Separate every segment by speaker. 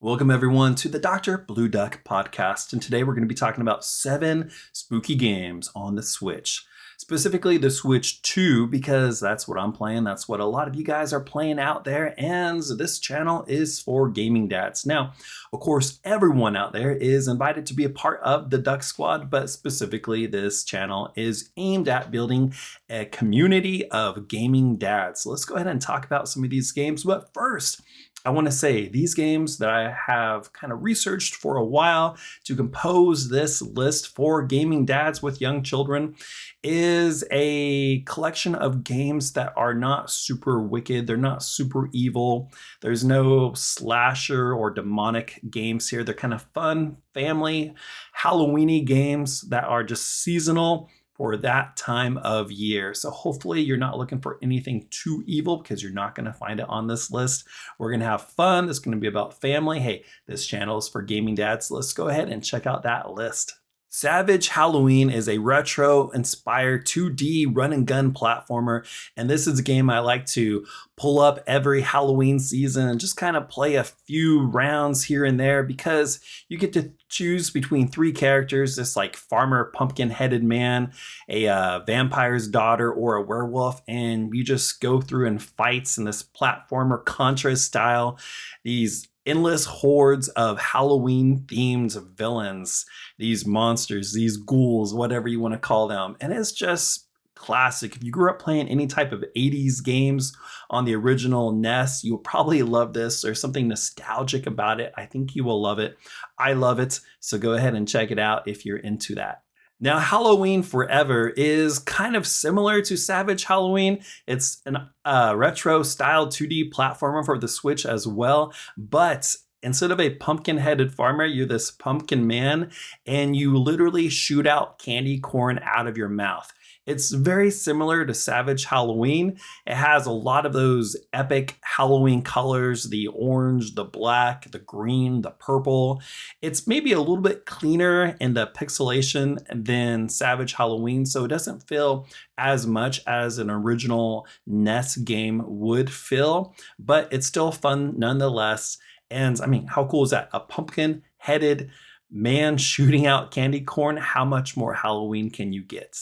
Speaker 1: Welcome, everyone, to the Dr. Blue Duck podcast. And today we're going to be talking about 7 spooky games on the Switch. Specifically, the Switch 2, because that's what I'm playing. That's what a lot of you guys are playing out there. And this channel is for gaming dads. Now, of course, everyone out there is invited to be a part of the Duck Squad, but specifically, this channel is aimed at building a community of gaming dads. So let's go ahead and talk about some of these games. But first, I want to say these games that I have kind of researched for a while to compose this list for gaming dads with young children is a collection of games that are not super wicked. They're not super evil. There's no slasher or demonic games here. They're kind of fun, family, Halloweeny games that are just seasonal for that time of year. So hopefully you're not looking for anything too evil because you're not going to find it on this list. We're going to have fun. It's going to be about family. Hey, this channel is for gaming dads. Let's go ahead and check out that list. Savage Halloween is a retro-inspired 2D run-and-gun platformer, and this is a game I like to pull up every Halloween season and just kind of play a few rounds here and there because you get to choose between 3 characters, this like farmer pumpkin-headed man, a vampire's daughter, or a werewolf, and you just go through and fights in this platformer Contra style, these endless hordes of Halloween-themed villains, these monsters, these ghouls, whatever you want to call them. And it's just classic. If you grew up playing any type of 80s games on the original NES, you'll probably love this. There's something nostalgic about it. I think you will love it. I love it. So go ahead and check it out if you're into that. Now, Halloween Forever is kind of similar to Savage Halloween. It's a retro-style 2D platformer for the Switch as well, but instead of a pumpkin-headed farmer, you're this pumpkin man, and you literally shoot out candy corn out of your mouth. It's very similar to Savage Halloween. It has a lot of those epic Halloween colors, the orange, the black, the green, the purple. It's maybe a little bit cleaner in the pixelation than Savage Halloween, so it doesn't feel as much as an original NES game would feel, but it's still fun nonetheless. And I mean, how cool is that? A pumpkin-headed man shooting out candy corn. How much more Halloween can you get?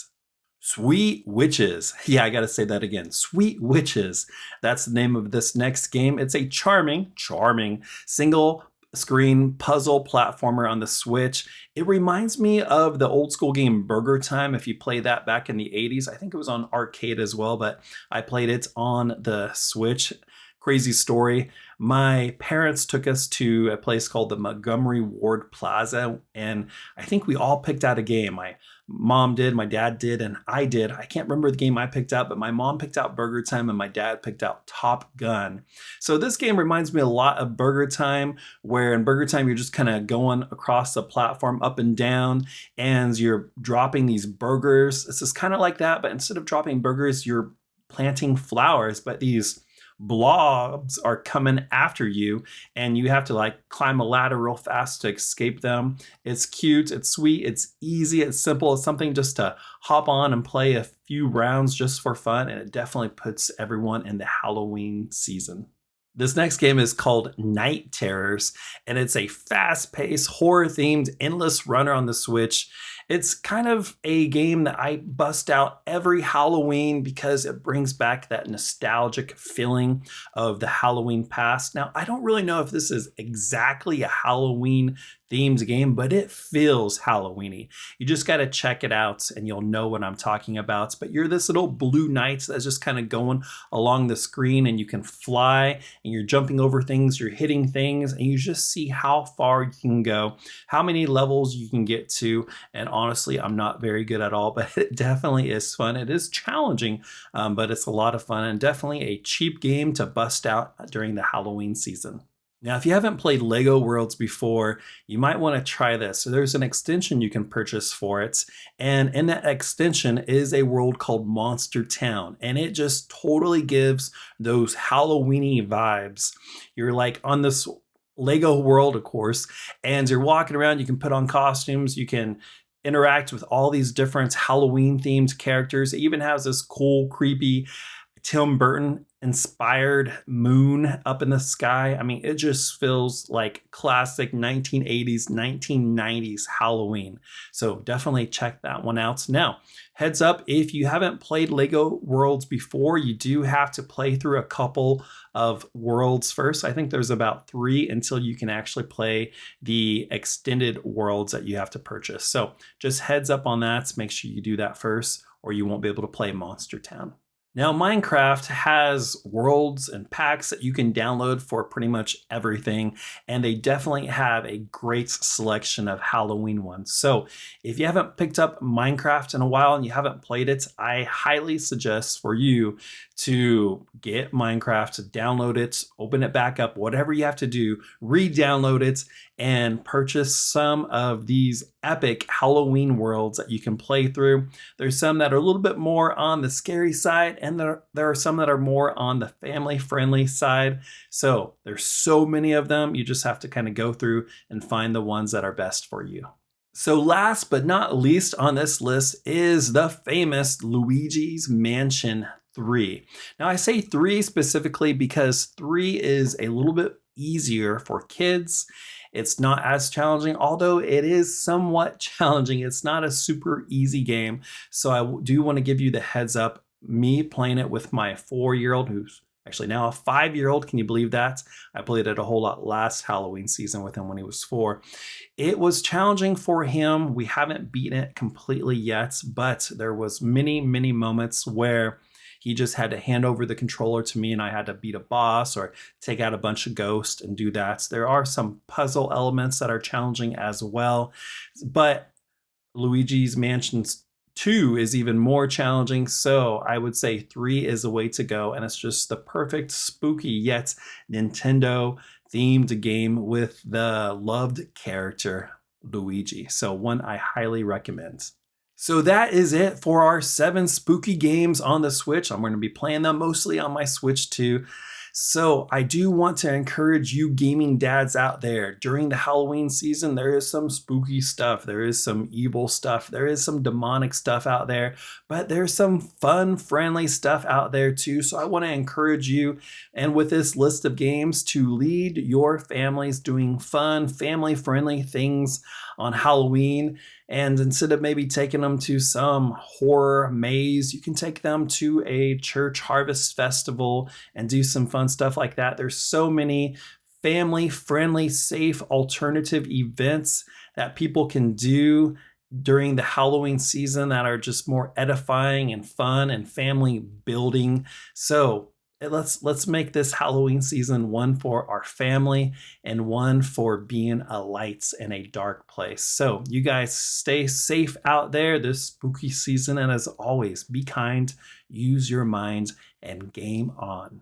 Speaker 1: Sweet Witches. Yeah, I gotta say that again. Sweet Witches. That's the name of this next game. It's a charming single screen puzzle platformer on the Switch. It reminds me of the old school game Burger Time. If you played that back in the 80s, I think it was on arcade as well, but I played it on the Switch. Crazy story. My parents took us to a place called the Montgomery Ward Plaza, and I think we all picked out a game. My mom did, my dad did, and I did. I can't remember the game I picked out, but my mom picked out Burger Time and my dad picked out Top Gun. So this game reminds me a lot of Burger Time, where in Burger Time you're just kind of going across the platform up and down, and you're dropping these burgers. This is kind of like that, but instead of dropping burgers, you're planting flowers, but these blobs are coming after you and you have to like climb a ladder real fast to escape them. It's cute, it's sweet, it's easy, it's simple. It's something just to hop on and play a few rounds just for fun, and it definitely puts everyone in the Halloween season. This next game is called Night Terrors, and it's a fast-paced, horror-themed endless runner on the Switch. It's kind of a game that I bust out every Halloween because it brings back that nostalgic feeling of the Halloween past. Now, I don't really know if this is exactly a Halloween themed game, but it feels Halloweeny. You just got to check it out and you'll know what I'm talking about. But you're this little blue knight that's just kind of going along the screen, and you can fly and you're jumping over things, you're hitting things, and you just see how far you can go, how many levels you can get to. And honestly, I'm not very good at all, but it definitely is fun. It is challenging, but it's a lot of fun and definitely a cheap game to bust out during the Halloween season. Now, if you haven't played LEGO Worlds before, you might want to try this. So there's an extension you can purchase for it. And in that extension is a world called Monster Town. And it just totally gives those Halloweeny vibes. You're like on this LEGO world, of course, and you're walking around. You can put on costumes. You can interact with all these different Halloween themed characters. It even has this cool, creepy Tim Burton inspired moon up in the sky. I mean, it just feels like classic 1980s, 1990s Halloween. So definitely check that one out. Now, heads up, if you haven't played Lego Worlds before, you do have to play through a couple of worlds first. I think there's about 3 until you can actually play the extended worlds that you have to purchase. So just heads up on that. Make sure you do that first, or you won't be able to play Monster Town. Now, Minecraft has worlds and packs that you can download for pretty much everything, and they definitely have a great selection of Halloween ones. So if you haven't picked up Minecraft in a while and you haven't played it, I highly suggest for you to get Minecraft, download it, open it back up, whatever you have to do, re-download it, and purchase some of these epic Halloween worlds that you can play through. There's some that are a little bit more on the scary side, and there are some that are more on the family-friendly side. So there's so many of them, you just have to kind of go through and find the ones that are best for you. So last but not least on this list is the famous Luigi's Mansion 3. Now I say 3 specifically because 3 is a little bit easier for kids. It's not as challenging, although it is somewhat challenging. It's not a super easy game. So I do want to give you the heads up. Me playing it with my 4-year-old, who's actually now a 5-year-old. Can you believe that? I played it a whole lot last Halloween season with him when he was 4. It was challenging for him. We haven't beaten it completely yet, but there was many moments where he just had to hand over the controller to me and I had to beat a boss or take out a bunch of ghosts and do that. There are some puzzle elements that are challenging as well, but Luigi's Mansion 2 is even more challenging. So I would say 3 is the way to go. And it's just the perfect spooky yet Nintendo themed game with the loved character Luigi. So one I highly recommend. So that is it for our 7 spooky games on the Switch. I'm going to be playing them mostly on my Switch too. So I do want to encourage you gaming dads out there. During the Halloween season, there is some spooky stuff. There is some evil stuff. There is some demonic stuff out there, but there's some fun, friendly stuff out there too. So I want to encourage you, and with this list of games, to lead your families doing fun, family-friendly things on Halloween. And instead of maybe taking them to some horror maze, you can take them to a church harvest festival and do some fun stuff like that. There's so many family-friendly, safe alternative events that people can do during the Halloween season that are just more edifying and fun and family building. So let's make this Halloween season one for our family and one for being a light in a dark place. So you guys stay safe out there this spooky season. And as always, be kind, use your mind, and game on.